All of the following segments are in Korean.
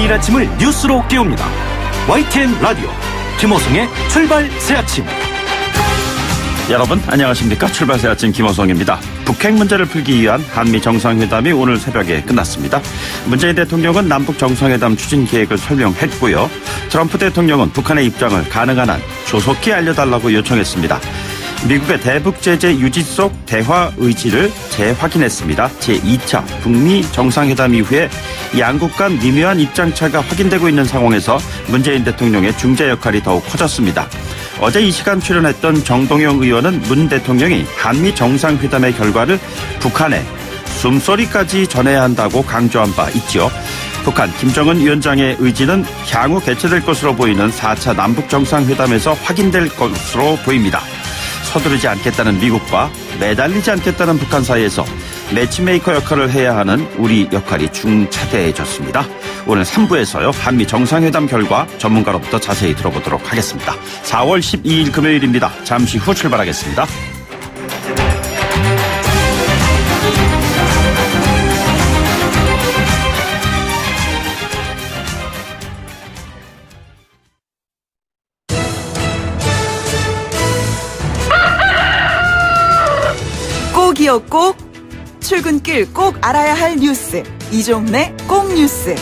매일 아침을 뉴스로 깨웁니다. YTN 라디오 김호성의 출발 새아침. 여러분 안녕하십니까? 출발 새아침 김호성입니다. 북핵 문제를 풀기 위한 한미 정상회담이 오늘 새벽에 끝났습니다. 문재인 대통령은 남북 정상회담 추진 계획을 설명했고요. 트럼프 대통령은 북한의 입장을 가능한 한 조속히 알려달라고 요청했습니다. 미국의 대북 제재 유지 속 대화 의지를 재확인했습니다. 제2차 북미 정상회담 이후에 양국 간 미묘한 입장차가 확인되고 있는 상황에서 문재인 대통령의 중재 역할이 더욱 커졌습니다. 어제 이 시간 출연했던 정동영 의원은 문 대통령이 한미 정상회담의 결과를 북한에 숨소리까지 전해야 한다고 강조한 바 있죠. 북한 김정은 위원장의 의지는 향후 개최될 것으로 보이는 4차 남북 정상회담에서 확인될 것으로 보입니다. 서두르지 않겠다는 미국과 매달리지 않겠다는 북한 사이에서 매치메이커 역할을 해야 하는 우리 역할이 중차대해졌습니다. 오늘 3부에서요. 한미 정상회담 결과 전문가로부터 자세히 들어보도록 하겠습니다. 4월 12일 금요일입니다. 잠시 후 출발하겠습니다. 꼭이요 꼭, 출근길 꼭 알아야 할 뉴스, 이종래 꼭 뉴스.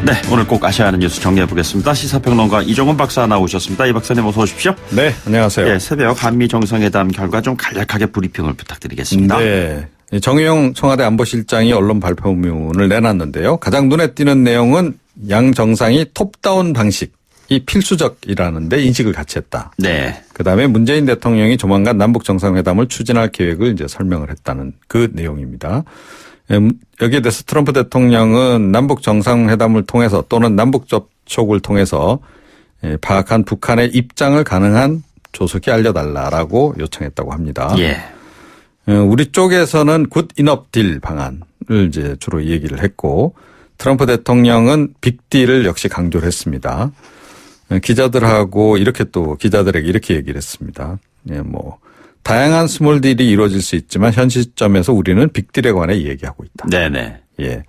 네, 오늘 꼭 아셔야 하는 뉴스 정리해보겠습니다. 시사평론가 이종훈 박사 나오셨습니다. 이 박사님 어서 오십시오. 네, 안녕하세요. 네, 새벽 한미 정상회담 결과 좀 간략하게 브리핑을 부탁드리겠습니다. 네, 정의용 청와대 안보실장이 언론 발표문을 내놨는데요. 가장 눈에 띄는 내용은 양 정상이 톱다운 방식이 필수적이라는데 인식을 같이 했다. 네. 그다음에 문재인 대통령이 조만간 남북 정상회담을 추진할 계획을 이제 설명을 했다는 그 내용입니다. 여기에 대해서 트럼프 대통령은 남북 정상회담을 통해서 또는 남북 접촉을 통해서 파악한 북한의 입장을 가능한 조속히 알려달라라고 요청했다고 합니다. 예. 우리 쪽에서는 굿 이너프 딜 방안을 이제 주로 얘기를 했고 트럼프 대통령은 빅딜을 역시 강조를 했습니다. 기자들하고 이렇게 또 기자들에게 이렇게 얘기를 했습니다. 예, 뭐 다양한 스몰 딜이 이루어질 수 있지만 현 시점에서 우리는 빅딜에 관해 얘기하고 있다. 네네. 예.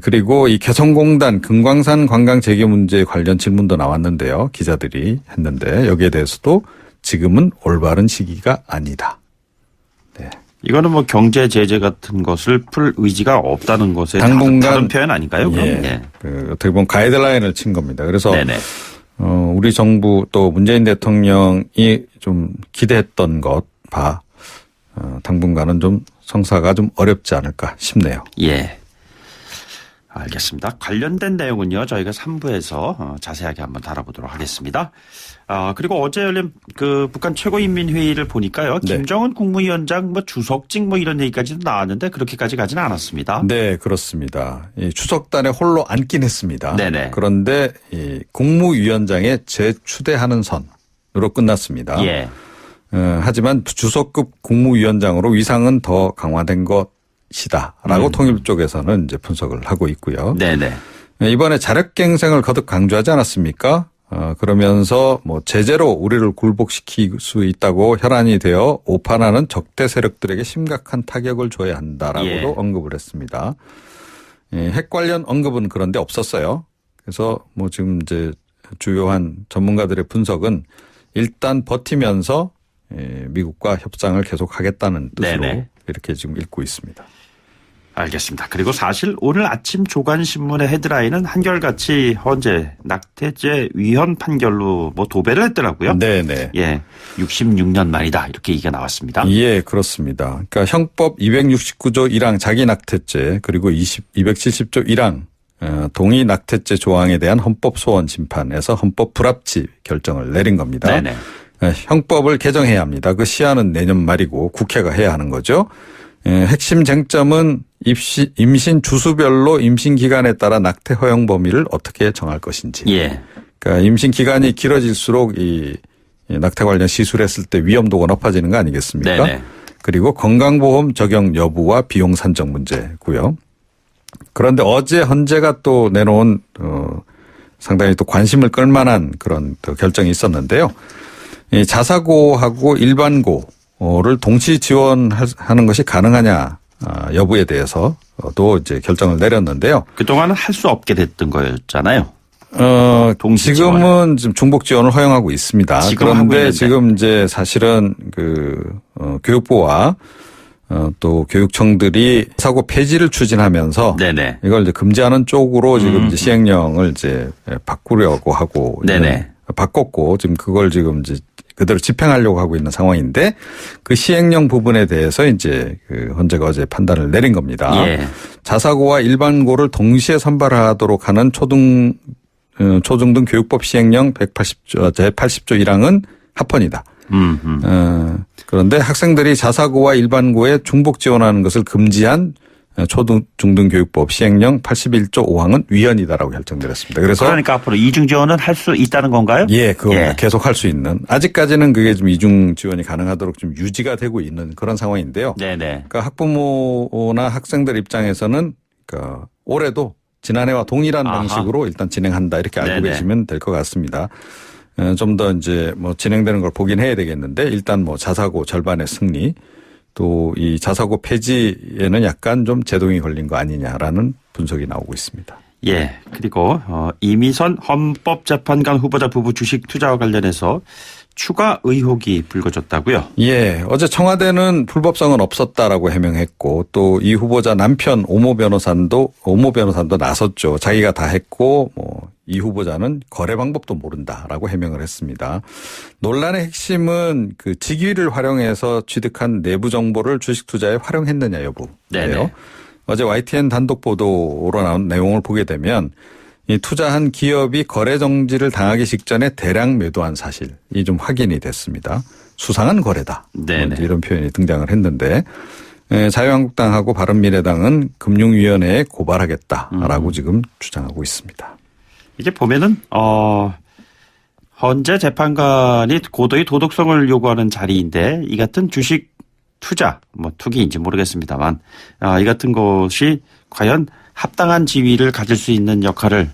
그리고 이 개성공단 금광산 관광 재개 문제 관련 질문도 나왔는데요. 기자들이 했는데 여기에 대해서도 지금은 올바른 시기가 아니다. 네. 이거는 뭐 경제 제재 같은 것을 풀 의지가 없다는 것에 당분간 다른 표현 아닌가요? 그럼? 예. 예. 어떻게 보면 가이드라인을 친 겁니다. 그래서 네네. 우리 정부 또 문재인 대통령이 좀 기대했던 것 당분간은 좀 성사가 좀 어렵지 않을까 싶네요. 예. 알겠습니다. 관련된 내용은요, 저희가 3부에서 자세하게 한번 다뤄보도록 하겠습니다. 그리고 어제 열린 그 북한 최고인민회의를 보니까요, 네. 김정은 국무위원장 뭐 주석직 뭐 이런 얘기까지도 나왔는데 그렇게까지 가지는 않았습니다. 네, 그렇습니다. 이 추석단에 홀로 앉긴 했습니다. 네네. 그런데 이 국무위원장에 재추대하는 선으로 끝났습니다. 예. 하지만 주석급 국무위원장으로 위상은 더 강화된 것이다라고 통일 쪽에서는 이제 분석을 하고 있고요. 네네. 이번에 자력갱생을 거듭 강조하지 않았습니까? 그러면서 뭐 제재로 우리를 굴복시킬 수 있다고 혈안이 되어 오판하는 적대 세력들에게 심각한 타격을 줘야 한다라고도 예. 언급을 했습니다. 핵 관련 언급은 그런데 없었어요. 그래서 뭐 지금 이제 주요한 전문가들의 분석은 일단 버티면서 미국과 협상을 계속하겠다는 뜻으로 네네. 이렇게 지금 읽고 있습니다. 알겠습니다. 그리고 사실 오늘 아침 조간신문의 헤드라인은 한결같이 헌재 낙태죄 위헌 판결로 뭐 도배를 했더라고요. 네네. 예, 66년 만이다 이렇게 얘기가 나왔습니다. 예, 그렇습니다. 그러니까 형법 269조 1항 자기 낙태죄 그리고 270조 1항 동의 낙태죄 조항에 대한 헌법 소원 심판에서 헌법 불합치 결정을 내린 겁니다. 네네. 형법을 개정해야 합니다. 그 시한은 내년 말이고 국회가 해야 하는 거죠. 핵심 쟁점은 임신 주수별로 임신 기간에 따라 낙태 허용 범위를 어떻게 정할 것인지. 예. 그러니까 임신 기간이 길어질수록 이 낙태 관련 시술했을 때 위험도가 높아지는 거 아니겠습니까? 네네. 그리고 건강보험 적용 여부와 비용 산정 문제고요. 그런데 어제 헌재가 또 내놓은 상당히 또 관심을 끌만한 그런 또 결정이 있었는데요. 이 자사고하고 일반고를 동시 지원하는 것이 가능하냐 여부에 대해서도 이제 결정을 내렸는데요. 그동안은 할 수 없게 됐던 거였잖아요. 동시 지금은 지금 중복 지원을 허용하고 있습니다. 지금 하고 그런데 있는데. 지금 이제 사실은 교육부와 또 교육청들이 사고 폐지를 추진하면서 네네. 이걸 이제 금지하는 쪽으로 지금 이제 시행령을 이제 바꾸려고 하고 네네. 바꿨고 지금 그걸 지금 이제 그대로 집행하려고 하고 있는 상황인데 그 시행령 부분에 대해서 이제 그 헌재가 어제 판단을 내린 겁니다. 예. 자사고와 일반고를 동시에 선발하도록 하는 초중등 교육법 시행령 180조, 제80조 1항은 합헌이다. 그런데 학생들이 자사고와 일반고에 중복 지원하는 것을 금지한 초중등 교육법 시행령 81조 5항은 위헌이다라고 결정드렸습니다. 그래서 그러니까 앞으로 이중 지원은 할 수 있다는 건가요? 예, 그거 예. 계속 할 수 있는 아직까지는 그게 좀 이중 지원이 가능하도록 좀 유지가 되고 있는 그런 상황인데요. 네네. 그러니까 학부모나 학생들 입장에서는 그러니까 올해도 지난해와 동일한 아하. 방식으로 일단 진행한다 이렇게 알고 네네. 계시면 될 것 같습니다. 좀 더 이제 뭐 진행되는 걸 보긴 해야 되겠는데 일단 뭐 자사고 절반의 승리 또 이 자사고 폐지에는 약간 좀 제동이 걸린 거 아니냐라는 분석이 나오고 있습니다. 예. 그리고 이미선 헌법재판관 후보자 부부 주식 투자와 관련해서 추가 의혹이 불거졌다고요? 예. 어제 청와대는 불법성은 없었다라고 해명했고 또 이 후보자 남편 오모 변호사도 나섰죠. 자기가 다 했고 이 후보자는 거래 방법도 모른다라고 해명을 했습니다. 논란의 핵심은 그 직위를 활용해서 취득한 내부 정보를 주식 투자에 활용했느냐 여부예요. 네네. 어제 YTN 단독 보도로 나온 내용을 보게 되면 이 투자한 기업이 거래 정지를 당하기 직전에 대량 매도한 사실이 좀 확인이 됐습니다. 수상한 거래다. 네네. 이런 표현이 등장을 했는데 자유한국당하고 바른미래당은 금융위원회에 고발하겠다라고 지금 주장하고 있습니다. 이게 보면은 헌재 재판관이 고도의 도덕성을 요구하는 자리인데 이 같은 주식 투자 투기인지 모르겠습니다만 이 같은 것이 과연 합당한 지위를 가질 수 있는 역할을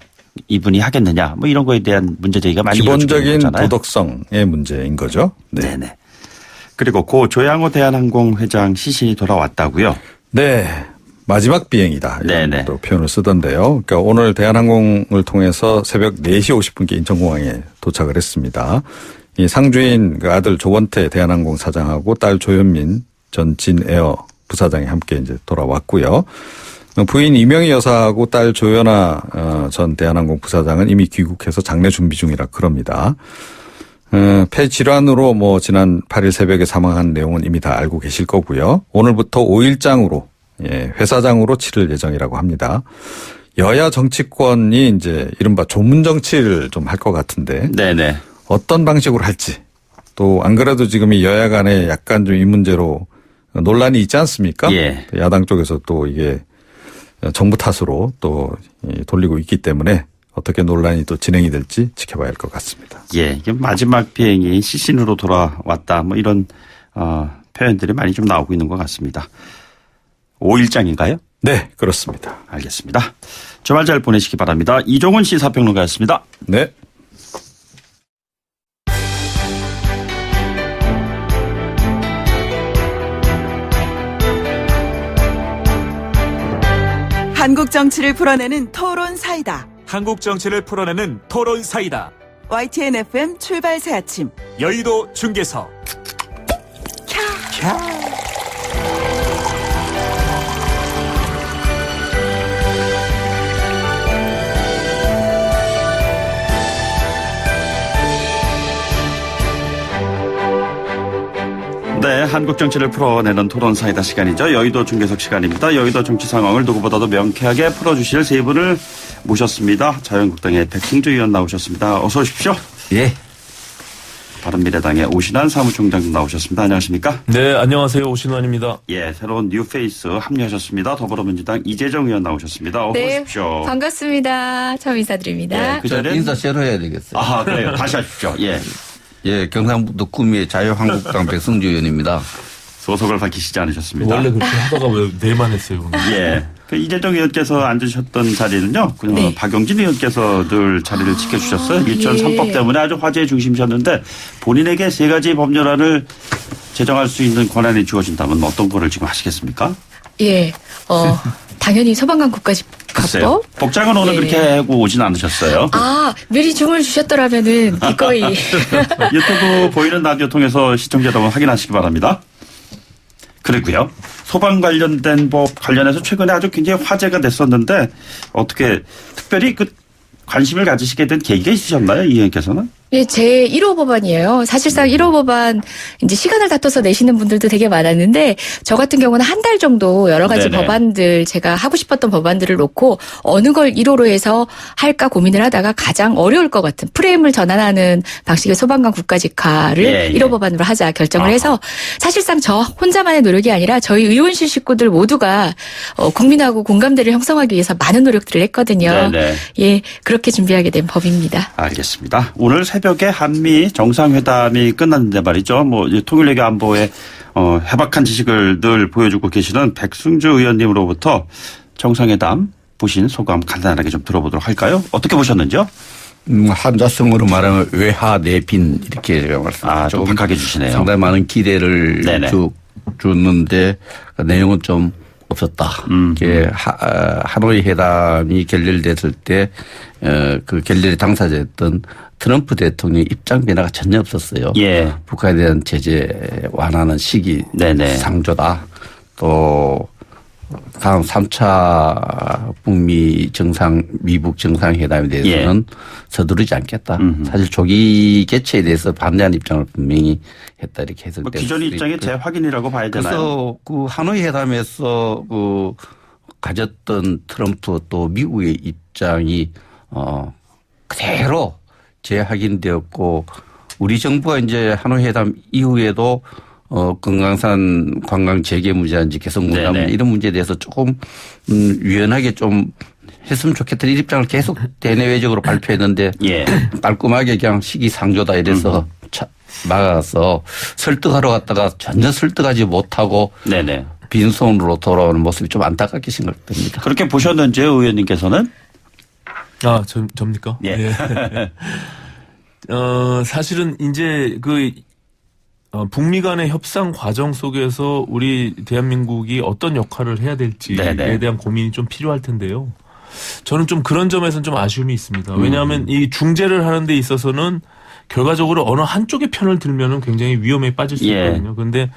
이분이 하겠느냐 이런 거에 대한 문제제기가 많이 기본적인 이루어지고 있잖아요. 도덕성의 문제인 거죠. 네. 네네. 그리고 고 조양호 대한항공 회장 시신이 돌아왔다고요? 네. 마지막 비행이다. 이런 네네. 또 표현을 쓰던데요. 그러니까 오늘 대한항공을 통해서 새벽 4시 50분께 인천공항에 도착을 했습니다. 이 상주인 그 아들 조원태 대한항공 사장하고 딸 조현민 전 진에어 부사장이 함께 이제 돌아왔고요. 부인 이명희 여사하고 딸 조연아 전 대한항공 부사장은 이미 귀국해서 장례 준비 중이라 그럽니다. 폐질환으로 지난 8일 새벽에 사망한 내용은 이미 다 알고 계실 거고요. 오늘부터 5일장으로 회사장으로 치를 예정이라고 합니다. 여야 정치권이 이제 이른바 조문 정치를 좀 할 것 같은데 네네. 어떤 방식으로 할지 또 안 그래도 지금 이 여야 간에 약간 좀 이 문제로 논란이 있지 않습니까? 예. 야당 쪽에서 또 이게 정부 탓으로 또 돌리고 있기 때문에 어떻게 논란이 또 진행이 될지 지켜봐야 할 것 같습니다. 예, 이게 마지막 비행이 시신으로 돌아왔다 이런 표현들이 많이 좀 나오고 있는 것 같습니다. 5일장인가요? 네, 그렇습니다. 알겠습니다. 주말 잘 보내시기 바랍니다. 이종훈 시사평론가였습니다. 네. 한국 정치를 풀어내는 토론 사이다. 한국 정치를 풀어내는 토론 사이다. YTN FM 출발 새 아침. 여의도 중계석. 네, 한국 정치를 풀어내는 토론 사이다 시간이죠. 여의도 중계석 시간입니다. 여의도 정치 상황을 누구보다도 명쾌하게 풀어주실 세 분을 모셨습니다. 자유한국당의 백승주 의원 나오셨습니다. 어서 오십시오. 예. 바른미래당의 오신환 사무총장도 나오셨습니다. 안녕하십니까? 네, 안녕하세요. 오신환입니다. 예, 새로운 뉴페이스 합류하셨습니다. 더불어민주당 이재정 의원 나오셨습니다. 어서 네, 오십시오. 반갑습니다. 처음 인사드립니다. 예, 그전엔 인사 새로 해야 되겠어요. 아, 그래요. 다시 하십시오. 예. 예, 경상북도 구미의 자유한국당 백승주 의원입니다. 소속을 밝히시지 않으셨습니다. 원래 그렇게 하다가 왜 내만 했어요, 오늘. 예. 그 이재정 의원께서 앉으셨던 자리는요. 네. 박용진 의원께서 늘 자리를 지켜주셨어요. 일전 예. 3법 때문에 아주 화제의 중심이셨는데 본인에게 세 가지 법률안을 제정할 수 있는 권한이 주어진다면 어떤 거를 지금 하시겠습니까? 예, 당연히 소방관 글쎄요. 국가집화법. 복장은 오늘 예. 그렇게 하고 오진 않으셨어요. 아, 미리 주문을 주셨더라면은 기꺼이. 유튜브 보이는 라디오 통해서 시청자 여러분 확인하시기 바랍니다. 그리고요. 소방 관련된 법 관련해서 최근에 아주 굉장히 화제가 됐었는데 어떻게 특별히 그 관심을 가지시게 된 계기가 있으셨나요? 이 의원께서는? 예, 제 1호 법안이에요. 사실상 1호 법안 이제 시간을 다퉈서 내시는 분들도 되게 많았는데 저 같은 경우는 한 달 정도 여러 가지 네네. 법안들 제가 하고 싶었던 법안들을 놓고 어느 걸 1호로 해서 할까 고민을 하다가 가장 어려울 것 같은 프레임을 전환하는 방식의 소방관 국가직화를 예, 예. 1호 법안으로 하자 결정을 아하. 해서 사실상 저 혼자만의 노력이 아니라 저희 의원실 식구들 모두가 국민하고 공감대를 형성하기 위해서 많은 노력들을 했거든요. 네네. 예, 그렇게 준비하게 된 법입니다. 알겠습니다. 오늘 새벽에 한미 정상회담이 끝났는데 말이죠. 뭐 통일외교 안보에 해박한 지식을 늘 보여주고 계시는 백승주 의원님으로부터 정상회담 보신 소감 간단하게 좀 들어보도록 할까요? 어떻게 보셨는지요? 한자성어로 말하면 외하내빈 이렇게 제가 말씀드렸죠. 좀 박하게 주시네요. 상당히 많은 기대를 네네. 줬는데 내용은 좀 없었다. 이게 하노이 회담이 결렬됐을 때 그 결렬의 당사자였던 트럼프 대통령의 입장 변화가 전혀 없었어요. 예. 북한에 대한 제재 완화하는 시기 네네. 상조다. 또 다음 3차 북미 미북 정상회담에 대해서는 서두르지 않겠다. 사실 조기 개최에 대해서 반대하는 입장을 분명히 했다 이렇게 해석될 뭐 기존 입장의 재확인이라고 봐야 되나요? 그래서 그 하노이 회담에서 그 가졌던 트럼프 또 미국의 입장이 그대로 재확인되었고 우리 정부가 이제 하노이 회담 이후에도 금강산 관광 재개 문제인지 개성공단 문제 이런 문제에 대해서 조금 유연하게 좀 했으면 좋겠다는 입장을 계속 대내외적으로 발표했는데 예. 깔끔하게 그냥 시기상조다 이래서 막아서 설득하러 갔다가 전혀 설득하지 못하고 네네. 빈손으로 돌아오는 모습이 좀 안타깝게 생각됩니다. 그렇게 보셨는지요, 의원님께서는? 아, 접니까? 예. 네. 사실은 이제 북미 간의 협상 과정 속에서 우리 대한민국이 어떤 역할을 해야 될지에 네네. 대한 고민이 좀 필요할 텐데요. 저는 좀 그런 점에서는 좀 아쉬움이 있습니다. 왜냐하면 이 중재를 하는 데 있어서는 결과적으로 어느 한쪽의 편을 들면은 굉장히 위험에 빠질 수 예. 있거든요. 그런데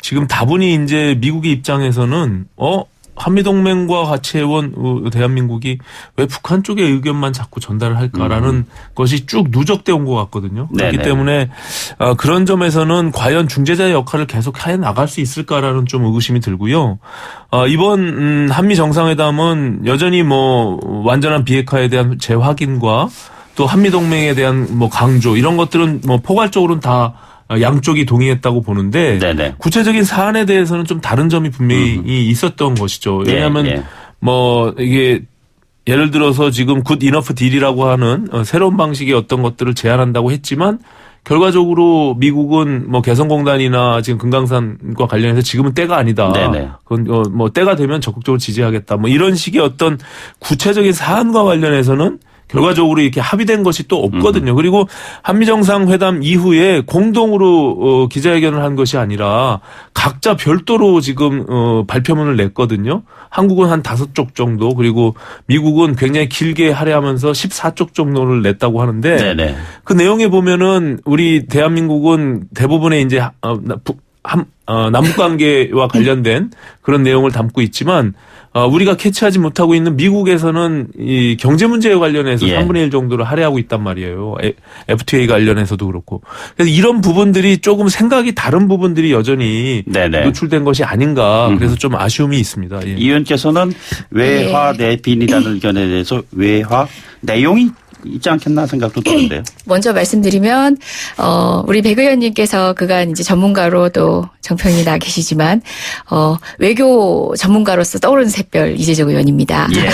지금 다분히 이제 미국의 입장에서는 한미동맹과 같이 해온 대한민국이 왜 북한 쪽의 의견만 자꾸 전달을 할까라는 것이 쭉 누적돼 온 것 같거든요. 그렇기 네네. 때문에 그런 점에서는 과연 중재자의 역할을 계속 해 나갈 수 있을까라는 좀 의구심이 들고요. 이번 한미 정상회담은 여전히 뭐 완전한 비핵화에 대한 재확인과 또 한미동맹에 대한 뭐 강조 이런 것들은 뭐 포괄적으로는 다 양쪽이 동의했다고 보는데 네네. 구체적인 사안에 대해서는 좀 다른 점이 분명히 있었던 것이죠. 왜냐하면 예. 뭐 이게 예를 들어서 지금 굿 이너프 딜이라고 하는 새로운 방식의 어떤 것들을 제안한다고 했지만 결과적으로 미국은 뭐 개성공단이나 지금 금강산과 관련해서 지금은 때가 아니다. 네네. 그건 뭐 때가 되면 적극적으로 지지하겠다. 뭐 이런 식의 어떤 구체적인 사안과 관련해서는 결과적으로 이렇게 합의된 것이 또 없거든요. 그리고 한미정상회담 이후에 공동으로 기자회견을 한 것이 아니라 각자 별도로 지금 발표문을 냈거든요. 한국은 한 5쪽 정도 그리고 미국은 굉장히 길게 할애하면서 14쪽 정도를 냈다고 하는데 네네. 그 내용에 보면은 우리 대한민국은 대부분의 이제 남북 관계와 관련된 그런 내용을 담고 있지만 우리가 캐치하지 못하고 있는 미국에서는 이 경제 문제에 관련해서 예. 3분의 1 정도를 할애하고 있단 말이에요. FTA 관련해서도 그렇고. 그래서 이런 부분들이 조금 생각이 다른 부분들이 여전히 네네. 노출된 것이 아닌가. 그래서 좀 아쉬움이 있습니다. 예. 이 의원께서는 외화 내빈이라는 의견에 대해서 외화 내용이 있지 않겠나 생각도 드는데요. 먼저 말씀드리면 우리 백 의원님께서 그간 이제 전문가로도 정평이 나 계시지만 외교 전문가로서 떠오르는 샛별 이재정 의원입니다. 예.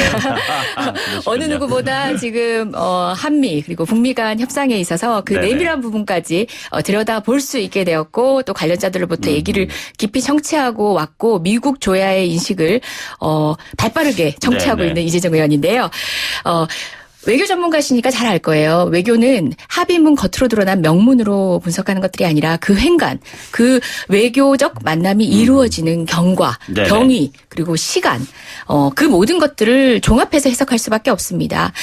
어느 누구보다 지금 한미 그리고 북미 간 협상에 있어서 그 네네. 내밀한 부분까지 들여다 볼 수 있게 되었고 또 관련자들로부터 얘기를 깊이 청취하고 왔고 미국 조야의 인식을 발빠르게 청취하고 네네. 있는 이재정 의원인데요. 외교 전문가시니까 잘 알 거예요. 외교는 합의문 겉으로 드러난 명문으로 분석하는 것들이 아니라 그 행간, 그 외교적 만남이 이루어지는 경과, 네네. 경위, 그리고 시간, 그 모든 것들을 종합해서 해석할 수밖에 없습니다.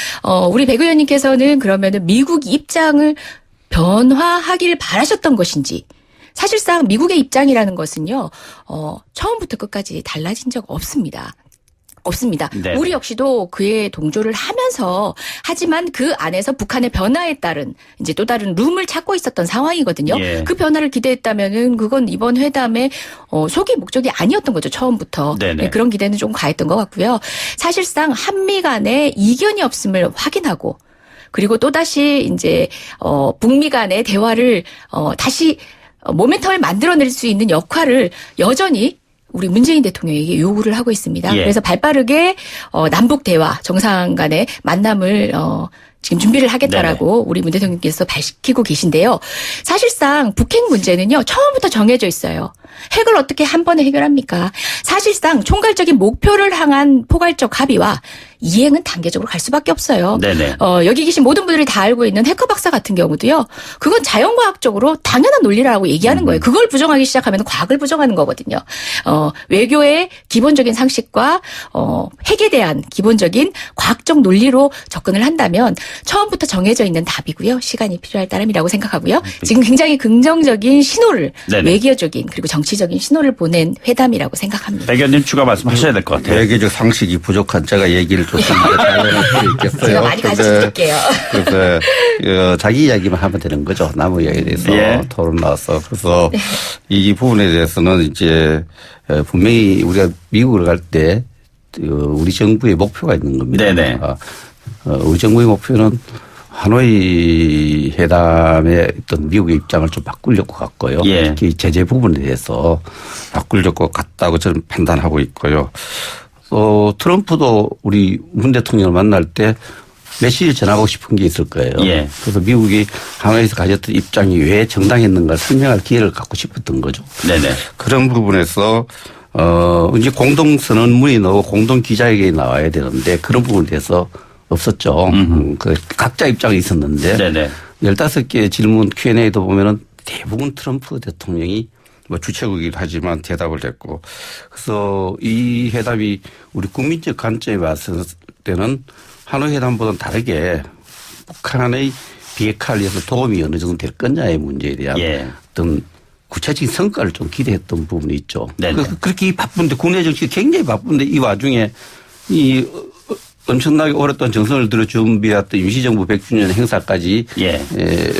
우리 백 의원님께서는 그러면은 미국 입장을 변화하기를 바라셨던 것인지, 사실상 미국의 입장이라는 것은요, 처음부터 끝까지 달라진 적 없습니다. 네. 우리 역시도 그에 동조를 하면서 하지만 그 안에서 북한의 변화에 따른 이제 또 다른 룸을 찾고 있었던 상황이거든요. 예. 그 변화를 기대했다면은 그건 이번 회담의 소기 목적이 아니었던 거죠. 처음부터. 네네. 네, 그런 기대는 좀 과했던 것 같고요. 사실상 한미 간에 이견이 없음을 확인하고 그리고 또다시 이제 북미 간의 대화를 다시 모멘텀을 만들어낼 수 있는 역할을 여전히 우리 문재인 대통령에게 요구를 하고 있습니다. 예. 그래서 발빠르게 남북 대화 정상 간의 만남을 지금 준비를 하겠다라고 우리 문 대통령께서 밝히고 계신데요. 사실상 북핵 문제는요. 처음부터 정해져 있어요. 핵을 어떻게 한 번에 해결합니까? 사실상 총괄적인 목표를 향한 포괄적 합의와 이행은 단계적으로 갈 수밖에 없어요. 네네. 여기 계신 모든 분들이 다 알고 있는 해커 박사 같은 경우도요. 그건 자연과학적으로 당연한 논리라고 얘기하는 거예요. 그걸 부정하기 시작하면 과학을 부정하는 거거든요. 외교의 기본적인 상식과 핵에 대한 기본적인 과학적 논리로 접근을 한다면 처음부터 정해져 있는 답이고요. 시간이 필요할 따름이라고 생각하고요. 지금 굉장히 긍정적인 신호를 네네. 외교적인 그리고 정치적인 신호를 보낸 회담이라고 생각합니다. 백 의원님 추가 말씀하셔야 될 것 같아요. 외교적 상식이 부족한 제가 얘기를 좀 잘할 수 있겠어요. 제가 많이 가르쳐드릴게요. 그래서 자기 이야기만 하면 되는 거죠. 남의 이야기에 대해서 예. 토론 나와서. 그래서 이 부분에 대해서는 이제 분명히 우리가 미국을 갈 때 우리 정부의 목표가 있는 겁니다. 네네. 우리 정부의 목표는 하노이 회담의 어떤 미국의 입장을 좀 바꾸려고 갔고요. 예. 특히 제재 부분에 대해서 바꾸려고 갔다고 저는 판단하고 있고요. 트럼프도 우리 문 대통령을 만날 때 메시지를 전하고 싶은 게 있을 거예요. 예. 그래서 미국이 하노이에서 가졌던 입장이 왜 정당했는가 설명할 기회를 갖고 싶었던 거죠. 네네. 그런 부분에서 이제 공동 선언문이 나오고 공동 기자회견이 나와야 되는데 그런 부분에 대해서 없었죠. 그 각자 입장이 있었는데 네네. 15개의 질문 Q&A도 보면은 대부분 트럼프 대통령이 뭐 주최국이기도 하지만 대답을 했고 그래서 이 회담이 우리 국민적 관점에 봤을 때는 하노이 회담보다는 다르게 북한의 비핵화를 위해서 도움이 어느 정도 될 거냐의 문제에 대한 예. 어떤 구체적인 성과를 좀 기대했던 부분이 있죠. 네네. 그렇게 바쁜데 국내 정치 굉장히 바쁜데 이 와중에 이 엄청나게 오랫동안 정성을 들여 준비했던 임시정부 100주년 행사까지 예.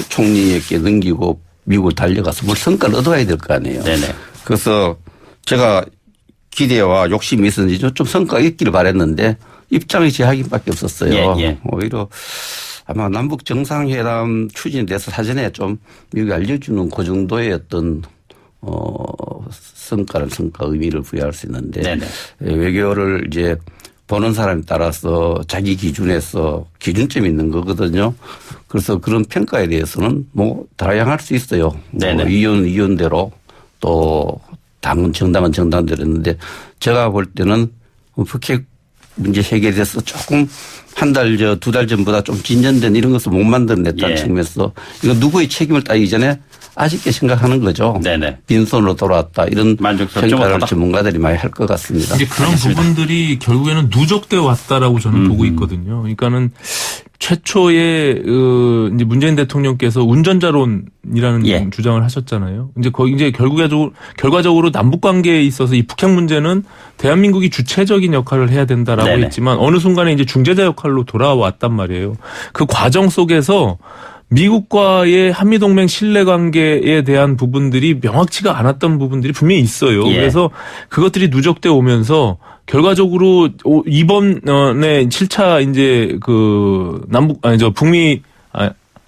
총리에게 넘기고 미국을 달려가서 뭘 성과를 얻어야 될 거 아니에요. 네네. 그래서 제가 기대와 욕심이 있었는지 좀 성과가 있기를 바랬는데 입장이 제 확인밖에 없었어요. 예, 예. 오히려 아마 남북 정상회담 추진에 대해서 사전에 좀 미국이 알려주는 그 정도의 어떤 성과 의미를 부여할 수 있는데 네네. 외교를 이제 보는 사람에 따라서 자기 기준에서 기준점이 있는 거거든요. 그래서 그런 평가에 대해서는 뭐 다양할 수 있어요. 네네. 이윤대로 또 당은 정당대로 했는데 제가 볼 때는 북핵 문제 해결에 대해서 조금 두 달 전보다 좀 진전된 이런 것을 못 만들어냈다는 예. 측면에서 이거 누구의 책임을 따지기 전에 아쉽게 생각하는 거죠. 네네. 빈손으로 돌아왔다. 이런 만족스럽지 평가를 못하다. 전문가들이 많이 할 것 같습니다. 이제 그런 부분들이 결국에는 누적되어 왔다라고 저는 보고 있거든요. 그러니까는 최초의 이제 문재인 대통령께서 운전자론이라는 예. 주장을 하셨잖아요. 이제 거기 이제 결과적으로 남북 관계에 있어서 이 북핵 문제는 대한민국이 주체적인 역할을 해야 된다라고 네네. 했지만 어느 순간에 이제 중재자 역할로 돌아왔단 말이에요. 그 과정 속에서 미국과의 한미동맹 신뢰관계에 대한 부분들이 명확치가 않았던 부분들이 분명히 있어요. 예. 그래서 그것들이 누적돼 오면서 결과적으로 이번에 7차 이제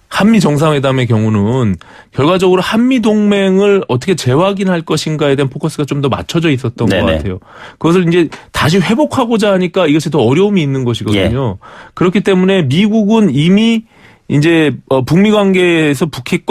한미 정상회담의 경우는 결과적으로 한미 동맹을 어떻게 재확인할 것인가에 대한 포커스가 좀 더 맞춰져 있었던 네네. 것 같아요. 그것을 이제 다시 회복하고자 하니까 이것이 더 어려움이 있는 것이거든요. 그렇기 때문에 미국은 이미 이제 북미 관계에서 북핵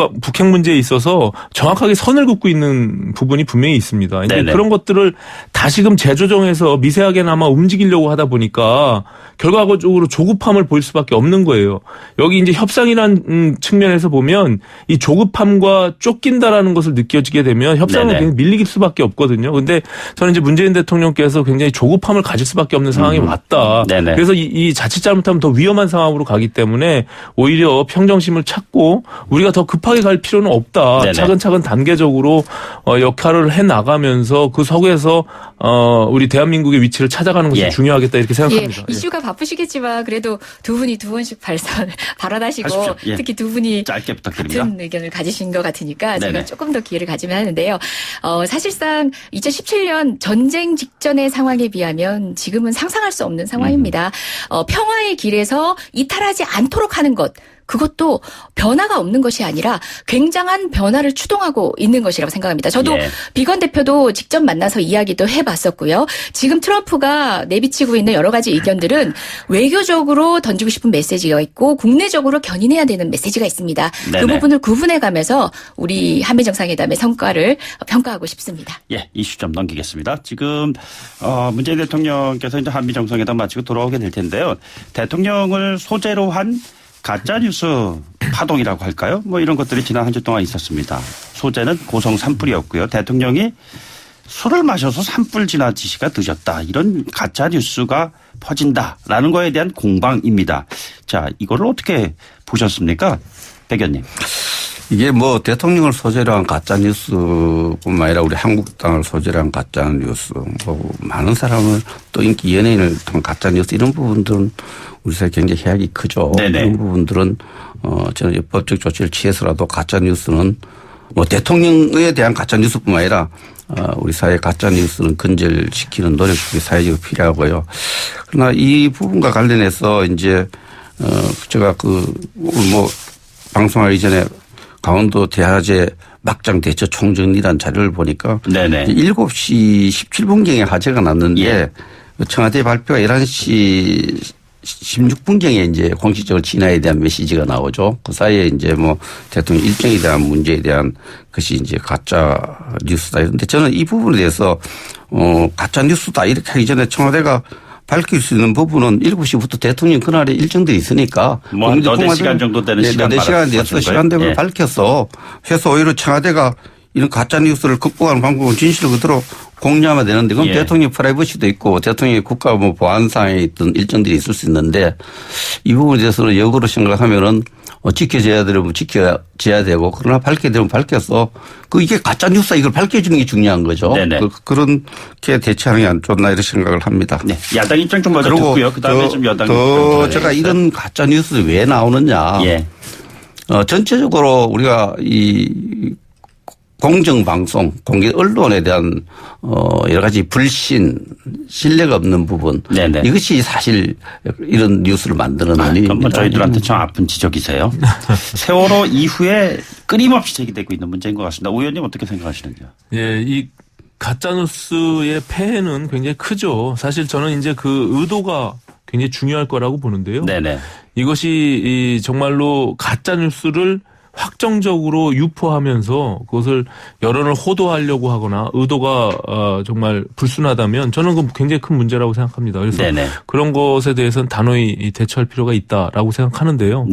문제에 있어서 정확하게 선을 긋고 있는 부분이 분명히 있습니다. 이제 그런 것들을 다시금 재조정해서 미세하게나마 움직이려고 하다 보니까 결과적으로 조급함을 보일 수밖에 없는 거예요. 여기 이제 협상이라는 측면에서 보면 이 조급함과 쫓긴다라는 것을 느껴지게 되면 협상은 굉장히 밀릴 수밖에 없거든요. 근데 저는 이제 문재인 대통령께서 굉장히 조급함을 가질 수밖에 없는 상황이 왔다. 그래서 이 자칫 잘못하면 더 위험한 상황으로 가기 때문에 오히려 평정심을 찾고 우리가 더 급하게 갈 필요는 없다. 차근차근 단계적으로 역할을 해 나가면서 그 석에서 우리 대한민국의 위치를 찾아가는 것이 중요하겠다 이렇게 생각합니다. 이슈가 바쁘시겠지만 그래도 두 분이 두 번씩 발언하시고 특히 두 분이 짧게 부탁드립니다. 같은 의견을 가지신 것 같으니까 제가 조금 더 기회를 가지면 하는데요. 사실상 2017년 전쟁 직전의 상황에 비하면 지금은 상상할 수 없는 상황입니다. 평화의 길에서 이탈하지 않도록 하는 것. 그것도 변화가 없는 것이 아니라 굉장한 변화를 추동하고 있는 것이라고 생각합니다. 저도 비건 대표도 직접 만나서 이야기도 해봤었고요. 지금 트럼프가 내비치고 있는 여러 가지 의견들은 외교적으로 던지고 싶은 메시지가 있고 국내적으로 견인해야 되는 메시지가 있습니다. 그 부분을 구분해가면서 우리 한미 정상회담의 성과를 평가하고 싶습니다. 이슈 좀 넘기겠습니다. 지금 문재인 대통령께서 이제 한미 정상회담 마치고 돌아오게 될 텐데요. 대통령을 소재로 한 가짜뉴스 파동이라고 할까요? 뭐 이런 것들이 지난 한 주 동안 있었습니다. 소재는 고성 산불이었고요. 대통령이 술을 마셔서 산불 진화 지시가 늦었다. 이런 가짜뉴스가 퍼진다라는 거에 대한 공방입니다. 자, 이거를 어떻게 보셨습니까? 백 의원님. 이게 뭐 대통령을 소재로 한 가짜뉴스뿐만 아니라 우리 한국당을 소재로 한 가짜뉴스, 뭐 많은 사람을 또 인기 연예인을 통한 가짜뉴스 이런 부분들은 우리 사회 굉장히 해악이 크죠. 이런 부분들은 저는 법적 조치를 취해서라도 가짜뉴스는 뭐 대통령에 대한 가짜뉴스뿐만 아니라 우리 사회 가짜뉴스는 근절시키는 노력이 사회적으로 필요하고요. 그러나 이 부분과 관련해서 이제 제가 뭐 방송하기 전에 강원도 대화제 막장 대처 총정리란 자료를 보니까 7시 17분경에 화제가 났는데 청와대 발표가 11시 16분경에 이제 공식적으로 진화에 대한 메시지가 나오죠. 그 사이에 이제 뭐 대통령 일정에 대한 문제에 대한 것이 이제 가짜 뉴스다. 그런데 저는 이 부분에 대해서 가짜 뉴스다 이렇게 하기 전에 청와대가 밝힐 수 있는 부분은 7시부터 대통령 그날에 일정들이 있으니까. 뭐 4시간 정도 되는 시간. 4시간 돼서 시간대로 밝혀서 해서 오히려 청와대가 이런 가짜뉴스를 극복하는 방법은 진실을 그대로 공유하면 되는데 그럼 대통령 프라이버시도 있고 대통령의 국가 뭐 보안상에 있던 일정들이 있을 수 있는데 이 부분에 대해서는 역으로 생각하면은 지켜져야 되면 지켜져야 되고 그러나 밝게 되면 밝혀서 이게 가짜뉴스다 이걸 밝혀주는 게 중요한 거죠. 그렇게 대처하는 게 안 좋나 이런 생각을 합니다. 야당 입장 좀 먼저 듣고요. 그다음에 좀 여당 입장. 제가 이런 가짜뉴스 왜 나오느냐. 전체적으로 우리가 이 공정방송, 공개 언론에 대한 여러 가지 불신, 신뢰가 없는 부분. 이것이 사실 이런 뉴스를 만드는 원인입니다. 저희들한테 참 아픈 지적이세요. 세월호 이후에 끊임없이 제기되고 있는 문제인 것 같습니다. 오 의원님 어떻게 생각하시는지요? 이 가짜뉴스의 폐해는 굉장히 크죠. 사실 저는 이제 그 의도가 굉장히 중요할 거라고 보는데요. 이것이 정말로 가짜뉴스를 확정적으로 유포하면서 그것을 여론을 호도하려고 하거나 의도가 정말 불순하다면 저는 그 굉장히 큰 문제라고 생각합니다. 그래서 그런 것에 대해서는 단호히 대처할 필요가 있다라고 생각하는데요.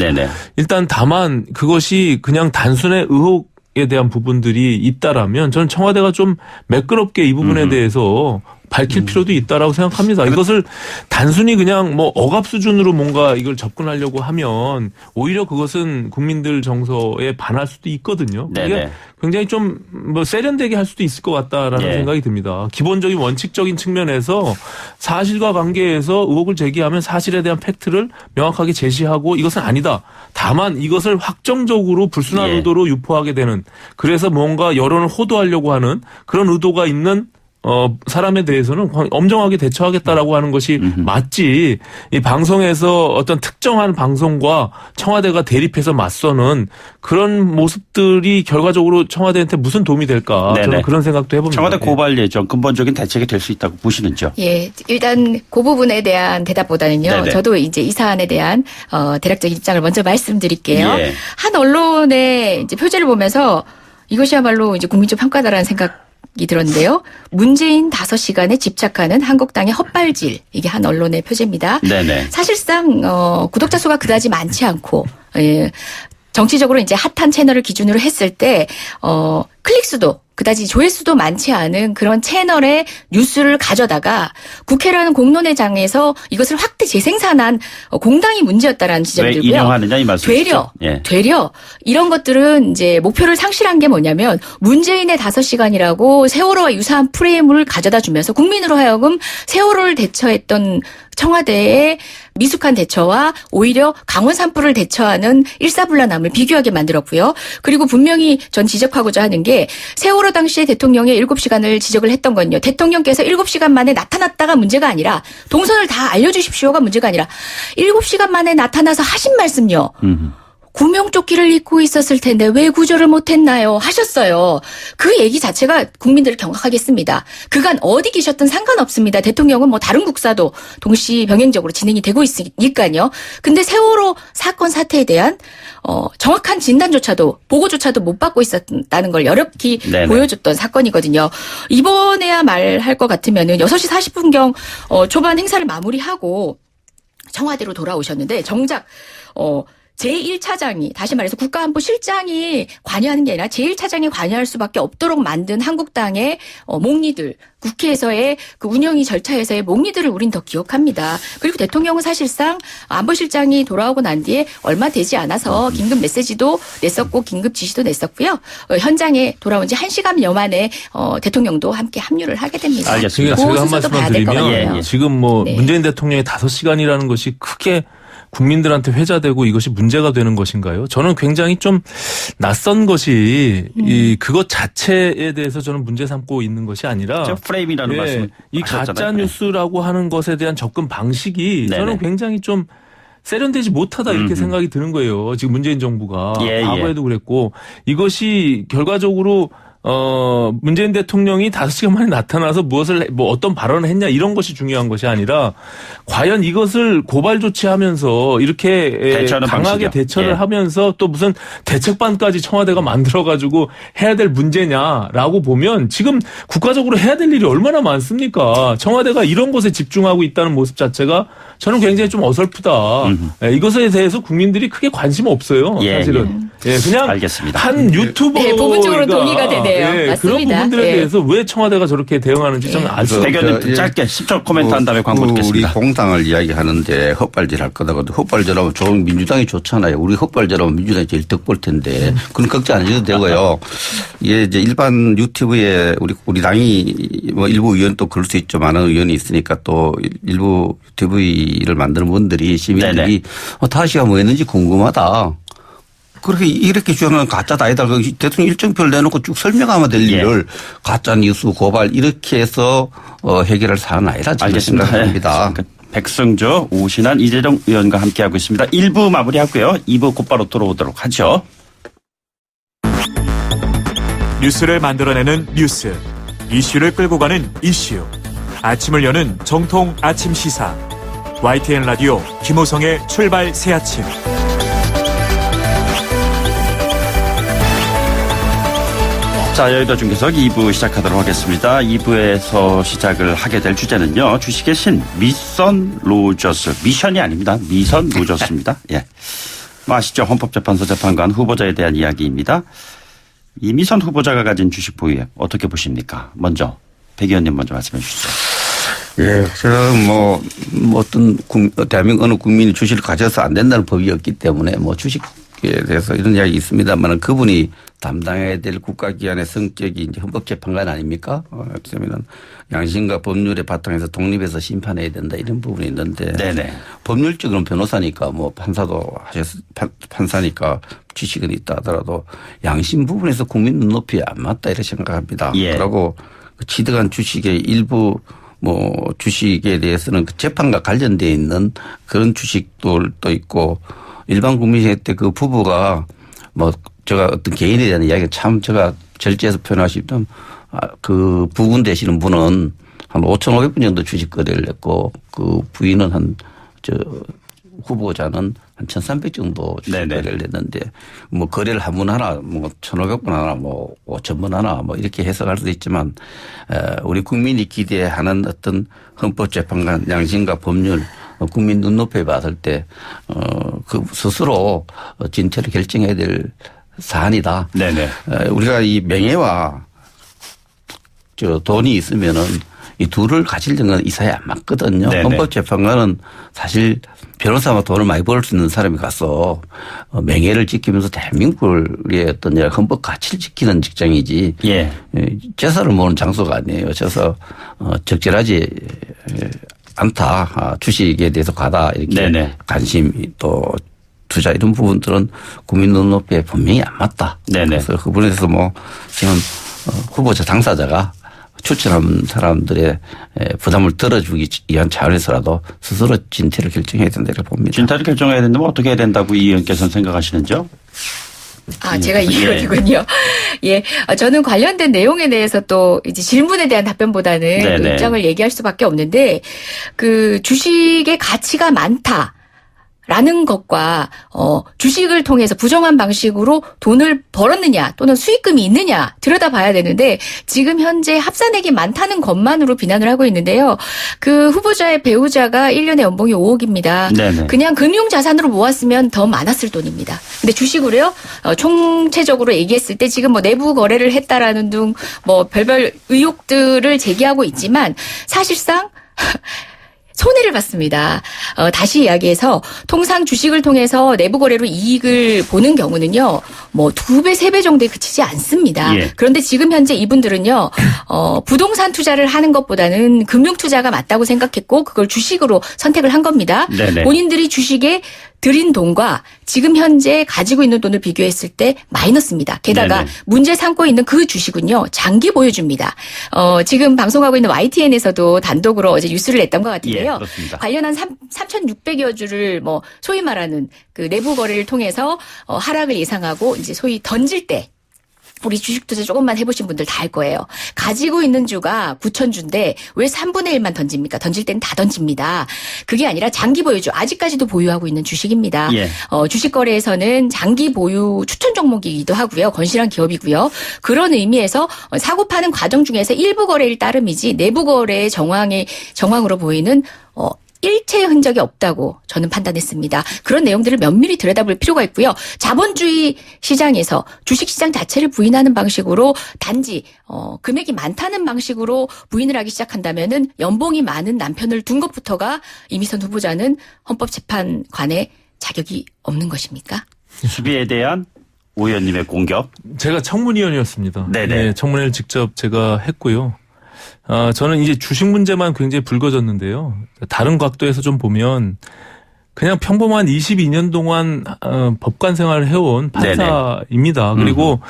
일단 다만 그것이 그냥 단순의 의혹에 대한 부분들이 있다라면 저는 청와대가 좀 매끄럽게 이 부분에 대해서 밝힐 필요도 있다라고 생각합니다. 이것을 단순히 그냥 뭐 억압 수준으로 뭔가 이걸 접근하려고 하면 오히려 그것은 국민들 정서에 반할 수도 있거든요. 이게 굉장히 좀 뭐 세련되게 할 수도 있을 것 같다라는 생각이 듭니다. 기본적인 원칙적인 측면에서 사실과 관계에서 의혹을 제기하면 사실에 대한 팩트를 명확하게 제시하고 이것은 아니다. 다만 이것을 확정적으로 불순한 의도로 유포하게 되는 그래서 뭔가 여론을 호도하려고 하는 그런 의도가 있는 사람에 대해서는 엄정하게 대처하겠다라고 하는 것이 맞지. 이 방송에서 어떤 특정한 방송과 청와대가 대립해서 맞서는 그런 모습들이 결과적으로 청와대한테 무슨 도움이 될까? 네네. 저는 그런 생각도 해봅니다. 청와대 고발 예정 근본적인 대책이 될 수 있다고 보시는지요? 예, 일단 그 부분에 대한 대답보다는요. 네네. 저도 이제 이 사안에 대한 대략적인 입장을 먼저 말씀드릴게요. 예. 한 언론의 이제 표제를 보면서 이것이야말로 이제 국민적 평가다라는 생각이 들었는데요. 문재인 5시간에 집착하는 한국당의 헛발질, 이게 한 언론의 표제입니다. 네네. 사실상 구독자 수가 그다지 많지 않고, 예, 정치적으로 이제 핫한 채널을 기준으로 했을 때 클릭 수도 그다지 조회수도 많지 않은 그런 채널의 뉴스를 가져다가 국회라는 공론의 장에서 이것을 확대 재생산한 공당이 문제였다라는 지적이 왜 들고요. 인용하느냐 이 말씀이시죠? 되려 이런 것들은 이제 목표를 상실한 게 뭐냐면 문재인의 5시간이라고 세월호와 유사한 프레임을 가져다 주면서 국민으로 하여금 세월호를 대처했던 청와대의 미숙한 대처와 오히려 강원 산불을 대처하는 일사불란함을 비교하게 만들었고요. 그리고 분명히 전 지적하고자 하는 게 세월호 당시에 대통령의 7시간을 지적을 했던 건요. 대통령께서 7시간 만에 나타났다가 문제가 아니라 동선을 다 알려주십시오가 문제가 아니라 7시간 만에 나타나서 하신 말씀요. 구명조끼를 입고 있었을 텐데 왜 구조를 못했나요? 하셨어요. 그 얘기 자체가 국민들을 경악하겠습니다. 그간 어디 계셨든 상관없습니다. 대통령은 뭐 다른 국사도 동시 병행적으로 진행이 되고 있으니까요. 근데 세월호 사건 사태에 대한 정확한 진단조차도 보고조차도 못 받고 있었다는 걸 여력히 네네. 보여줬던 사건이거든요. 이번에야 말할 것 같으면은 6시 40분경 초반 행사를 마무리하고 청와대로 돌아오셨는데 정작 제1차장이 다시 말해서 국가안보실장이 관여하는 게 아니라 제1차장이 관여할 수밖에 없도록 만든 한국당의 목리들, 국회에서의 그 운영위 절차에서의 목리들을 우린 더 기억합니다. 그리고 대통령은 사실상 안보실장이 돌아오고 난 뒤에 얼마 되지 않아서 긴급 메시지도 냈었고 긴급 지시도 냈었고요. 현장에 돌아온 지 1시간여 만에 대통령도 함께 합류를 하게 됩니다. 알겠습니다. 제가 한 순서도 봐야 말씀만 될것 드리면 같아요. 지금 뭐 네. 문재인 대통령의 5시간이라는 것이 크게 국민들한테 회자되고 이것이 문제가 되는 것인가요? 저는 굉장히 좀 낯선 것이 그것 자체에 대해서 저는 문제 삼고 있는 것이 아니라 저 프레임이라는 말씀 이 가짜 뉴스라고 하는 것에 대한 접근 방식이 네네. 저는 굉장히 좀 세련되지 못하다 이렇게 생각이 드는 거예요. 지금 문재인 정부가 과거에도 그랬고 이것이 결과적으로 문재인 대통령이 5시간 만에 나타나서 어떤 발언을 했냐 이런 것이 중요한 것이 아니라 과연 이것을 고발 조치하면서 이렇게 강하게 방식이요. 대처를 하면서 또 무슨 대책반까지 청와대가 만들어가지고 해야 될 문제냐라고 보면 지금 국가적으로 해야 될 일이 얼마나 많습니까? 청와대가 이런 것에 집중하고 있다는 모습 자체가 저는 굉장히 좀 어설프다. 이것에 대해서 국민들이 크게 관심 없어요. 사실은. 그냥 알겠습니다. 네, 한 유튜버가 부분적으로 동의가 되네요. 맞습니다. 그런 부분들에 대해서 왜 청와대가 저렇게 대응하는지 저는 알 수 없어요. 대변인 짧게 10초 코멘트 한 다음에 광고 우리 듣겠습니다. 공당을 이야기하는데 헛발질 할 거다가 헛발질하면 좋은 민주당이 좋잖아요. 우리 헛발질하면 민주당이 제일 덕볼 텐데 그건 걱정 안 해도 되고요. 이게 이제 일반 유튜브에 우리 당이 뭐 일부 의원 또 그럴 수 있죠. 많은 의원이 있으니까 또 일부 유튜브를 만드는 분들이 시민들이 다시가 뭐 했는지 궁금하다. 그렇게 이렇게 주장하면 가짜다 아니다. 대통령 일정표를 내놓고 쭉 설명하면 될 일을 가짜 뉴스 고발 이렇게 해서 해결할 사안은 아니라 저는 알겠습니다. 생각합니다. 백승조, 오신환, 이재정 의원과 함께하고 있습니다. 1부 마무리하고요. 2부 곧바로 돌아오도록 하죠. 뉴스를 만들어내는 뉴스, 이슈를 끌고 가는 이슈. 아침을 여는 정통 아침 시사. YTN 라디오 김호성의 출발 새 아침. 자, 여의도 중계석 2부 시작하도록 하겠습니다. 2부에서 시작을 하게 될 주제는요. 주식의 신 미선 로저스. 미션이 아닙니다. 미선 로저스입니다. 예. 뭐 아시죠? 헌법재판소 재판관 후보자에 대한 이야기입니다. 이 미선 후보자가 가진 주식 보유액 어떻게 보십니까? 먼저 백 의원님 먼저 말씀해 주시죠. 예, 저는 뭐 어떤 대한민국 어느 국민이 주식을 가져서 안 된다는 법이 없기 때문에 뭐 주식에 대해서 이런 이야기 있습니다만 그분이 담당해야 될 국가기관의 성격이 이제 헌법재판관 아닙니까? 그러면은 양심과 법률의 바탕에서 독립해서 심판해야 된다 이런 부분이 있는데. 네네. 법률적으로는 변호사니까 뭐 판사니까 지식은 있다 하더라도 양심 부분에서 국민 눈높이에 안 맞다 이렇게 생각합니다. 그러고 취득한 주식의 일부 주식에 대해서는 그 재판과 관련되어 있는 그런 주식들도 있고 일반 국민시행 때 그 부부가 제가 어떤 개인에 대한 이야기가 참 제가 절제해서 표현하시면 그 부분 되시는 분은 한 5,500분 정도 주식 거래를 했고 그 부인은 후보자는 한 1,300 정도 주식 거래를 했는데 거래를 한 분 하나 1,500분 하나 5,000분 하나 이렇게 해석할 수도 있지만 우리 국민이 기대하는 어떤 헌법재판관 양심과 법률 국민 눈높이에 봤을 때 그 스스로 진퇴를 결정해야 될 사안이다. 네네. 우리가 이 명예와 돈이 있으면은 이 둘을 가지려는 건 이 사회에 안 맞거든요. 네네. 헌법재판관은 사실 변호사가 돈을 많이 벌 수 있는 사람이 가서 명예를 지키면서 대한민국의 어떤 헌법 가치를 지키는 직장이지. 예. 재산을 모으는 장소가 아니에요. 그래서 적절하지 않다. 주식에 대해서 과다 이렇게 네네. 관심 또 투자 이런 부분들은 국민 눈높이에 분명히 안 맞다. 네네. 그래서 그 부분에서 지금 후보자 당사자가 추천한 사람들의 부담을 덜어주기 위한 차원에서라도 스스로 진퇴를 결정해야 된다고 봅니다. 진퇴를 결정해야 된다면 어떻게 해야 된다고 이 의원께서는 생각하시는지요? 제가 이 의원이군요. 예. 저는 관련된 내용에 대해서 또 이제 질문에 대한 답변보다는 그 입장을 얘기할 수밖에 없는데 그 주식의 가치가 많다. 라는 것과 주식을 통해서 부정한 방식으로 돈을 벌었느냐 또는 수익금이 있느냐 들여다봐야 되는데 지금 현재 합산액이 많다는 것만으로 비난을 하고 있는데요. 그 후보자의 배우자가 1년에 연봉이 5억입니다. 네네. 그냥 금융자산으로 모았으면 더 많았을 돈입니다. 근데 주식으로요. 총체적으로 얘기했을 때 지금 내부 거래를 했다라는 등 별별 의혹들을 제기하고 있지만 사실상 손해를 봤습니다. 다시 이야기해서 통상 주식을 통해서 내부 거래로 이익을 보는 경우는요. 2배, 3배 정도에 그치지 않습니다. 예. 그런데 지금 현재 이분들은요. 부동산 투자를 하는 것보다는 금융 투자가 맞다고 생각했고 그걸 주식으로 선택을 한 겁니다. 네네. 본인들이 주식에 들인 돈과 지금 현재 가지고 있는 돈을 비교했을 때 마이너스입니다. 게다가 네네. 문제 삼고 있는 그 주식은요. 장기 보유주입니다. 지금 방송하고 있는 YTN에서도 단독으로 어제 뉴스를 냈던 것 같은데요. 예, 관련한 3,600여 주를 소위 말하는 그 내부 거래를 통해서 하락을 예상하고 이제 소위 던질 때 우리 주식 투자 조금만 해보신 분들 다 알 거예요. 가지고 있는 주가 9,000주인데 왜 3분의 1만 던집니까? 던질 때는 다 던집니다. 그게 아니라 장기 보유주, 아직까지도 보유하고 있는 주식입니다. 예. 주식 거래에서는 장기 보유 추천 종목이기도 하고요. 건실한 기업이고요. 그런 의미에서 사고 파는 과정 중에서 일부 거래일 따름이지 내부 거래의 정황으로 보이는 일체의 흔적이 없다고 저는 판단했습니다. 그런 내용들을 면밀히 들여다볼 필요가 있고요. 자본주의 시장에서 주식시장 자체를 부인하는 방식으로 단지 금액이 많다는 방식으로 부인을 하기 시작한다면은 연봉이 많은 남편을 둔 것부터가 이미선 후보자는 헌법재판관의 자격이 없는 것입니까? 수비에 대한 오 의원님의 공격. 제가 청문위원이었습니다. 네네. 네, 청문회를 직접 제가 했고요. 저는 이제 주식 문제만 굉장히 불거졌는데요. 다른 각도에서 좀 보면 그냥 평범한 22년 동안 법관 생활을 해온 판사입니다. 네네. 그리고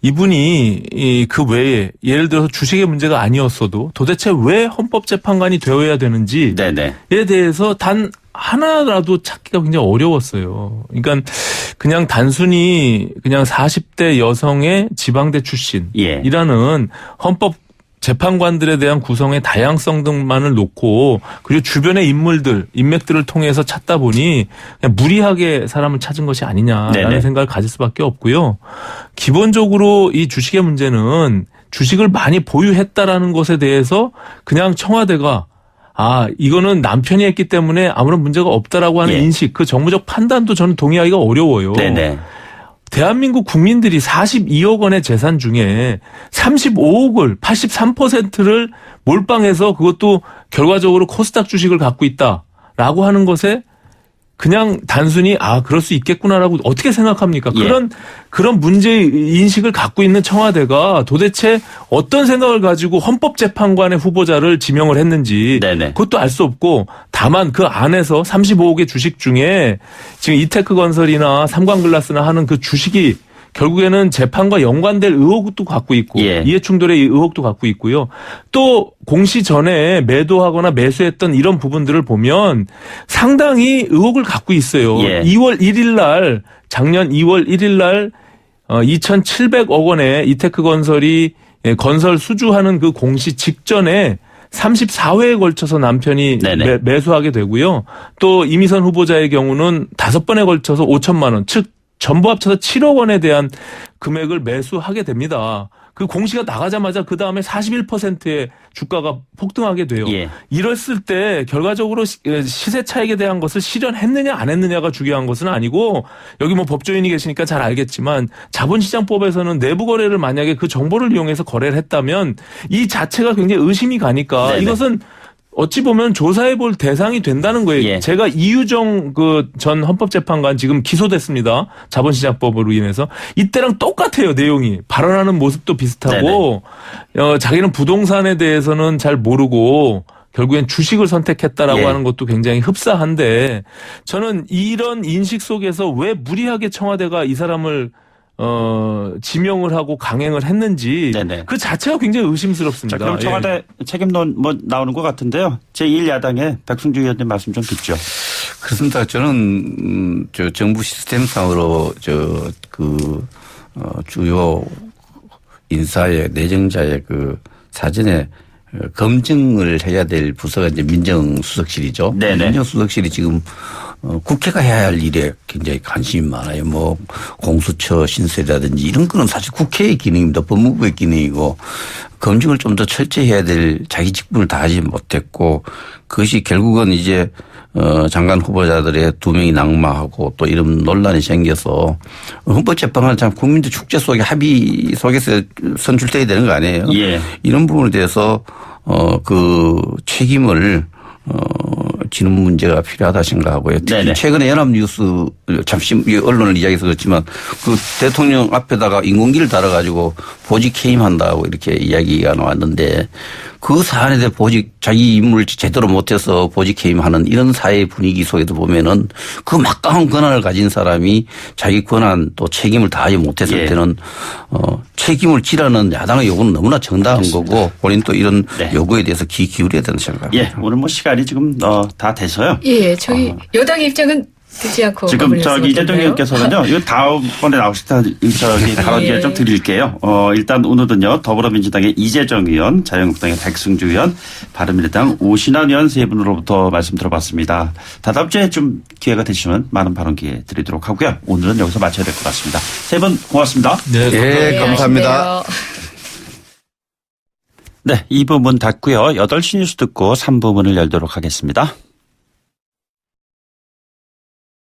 이분이 그 외에 예를 들어서 주식의 문제가 아니었어도 도대체 왜 헌법재판관이 되어야 되는지에 네네. 대해서 단 하나라도 찾기가 굉장히 어려웠어요. 그러니까 그냥 단순히 그냥 40대 여성의 지방대 출신이라는 헌법 재판관들에 대한 구성의 다양성 등만을 놓고 그리고 주변의 인맥들을 통해서 찾다 보니 그냥 무리하게 사람을 찾은 것이 아니냐라는 네네. 생각을 가질 수밖에 없고요. 기본적으로 이 주식의 문제는 주식을 많이 보유했다라는 것에 대해서 그냥 청와대가 이거는 남편이 했기 때문에 아무런 문제가 없다라고 하는 인식, 그 정무적 판단도 저는 동의하기가 어려워요. 네네. 대한민국 국민들이 42억 원의 재산 중에 35억을 83%를 몰빵해서 그것도 결과적으로 코스닥 주식을 갖고 있다라고 하는 것에 그냥 단순히 그럴 수 있겠구나라고 어떻게 생각합니까? 그런 문제 인식을 갖고 있는 청와대가 도대체 어떤 생각을 가지고 헌법재판관의 후보자를 지명을 했는지 네네. 그것도 알 수 없고 다만 그 안에서 35억의 주식 중에 지금 이테크 건설이나 삼광글라스나 하는 그 주식이 결국에는 재판과 연관될 의혹도 갖고 있고 예. 이해충돌의 의혹도 갖고 있고요. 또 공시 전에 매도하거나 매수했던 이런 부분들을 보면 상당히 의혹을 갖고 있어요. 예. 2월 1일 날 작년 2월 1일 날 2,700억 원의 이테크 건설이 건설 수주하는 그 공시 직전에 34회에 걸쳐서 남편이 매수하게 되고요. 또 이미선 후보자의 경우는 5번에 걸쳐서 5천만 원, 즉 전부 합쳐서 7억 원에 대한 금액을 매수하게 됩니다. 그 공시가 나가자마자 그 다음에 41%의 주가가 폭등하게 돼요. 예. 이랬을 때 결과적으로 시세 차익에 대한 것을 실현했느냐 안 했느냐가 중요한 것은 아니고 여기 뭐 법조인이 계시니까 잘 알겠지만 자본시장법에서는 내부 거래를 만약에 그 정보를 이용해서 거래를 했다면 이 자체가 굉장히 의심이 가니까 네네. 이것은 어찌 보면 조사해 볼 대상이 된다는 거예요. 예. 제가 이유정 그 전 헌법재판관 지금 기소됐습니다. 자본시장법으로 인해서. 이때랑 똑같아요. 내용이. 발언하는 모습도 비슷하고 자기는 부동산에 대해서는 잘 모르고 결국엔 주식을 선택했다라고 예. 하는 것도 굉장히 흡사한데 저는 이런 인식 속에서 왜 무리하게 청와대가 이 사람을 지명을 하고 강행을 했는지 네네. 그 자체가 굉장히 의심스럽습니다. 자, 그럼 예. 청와대 책임론 뭐 나오는 것 같은데요. 제1야당의 백승주 의원님 말씀 좀 듣죠. 그렇습니다. 저는 저 정부 시스템상으로 주요 인사의 내정자의 그 사전에 검증을 해야 될 부서가 이제 민정수석실이죠. 네네. 민정수석실이 지금 국회가 해야 할 일에 굉장히 관심이 많아요. 뭐 공수처 신설이라든지 이런 거는 사실 국회의 기능입니다. 법무부의 기능이고 검증을 좀 더 철저히 해야 될 자기 직분을 다하지 못했고 그것이 결국은 이제 장관 후보자들의 2명이 낙마하고 또 이런 논란이 생겨서 헌법재판관 참 국민들 축제 속에 합의 속에서 선출돼야 되는 거 아니에요? 예. 이런 부분에 대해서 그 책임을 지는 문제가 필요하다 생각하고요. 특히 네네. 최근에 연합뉴스 잠시 언론을 이야기해서 그렇지만 그 대통령 앞에다가 인공기를 달아가지고 보직 해임한다고 이렇게 이야기가 나왔는데 그 사안에 대해 보직 자기 임무를 제대로 못해서 보직 해임하는 이런 사회 분위기 속에도 보면은 그 막강한 권한을 가진 사람이 자기 권한 또 책임을 다하지 못했을 예. 때는 책임을 지라는 야당의 요구는 너무나 정당한 알겠습니다. 거고 본인 또 이런 네. 요구에 대해서 귀 기울여야 된다고 생각합니다. 예, 오늘 뭐 시간이 지금 다 돼서요. 예, 저희 여당의 입장은 듣지 않고 지금 가버렸으면 이재정 어떨까요? 의원께서는요. 이거 다음번에 나오실 때 발언기를 예. 좀 드릴게요. 일단 오늘은요. 더불어민주당의 이재정 의원, 자유한국당의 백승주 의원, 바른미래당 오신환 의원 세 분으로부터 말씀 들어봤습니다. 다다음 주에 좀 기회가 되시면 많은 발언 기회 드리도록 하고요. 오늘은 여기서 마쳐야 될 것 같습니다. 세 분 고맙습니다. 네, 예, 감사합니다. 안녕하세요. 네, 2부문 닫고요. 8시 뉴스 듣고 3부문을 열도록 하겠습니다.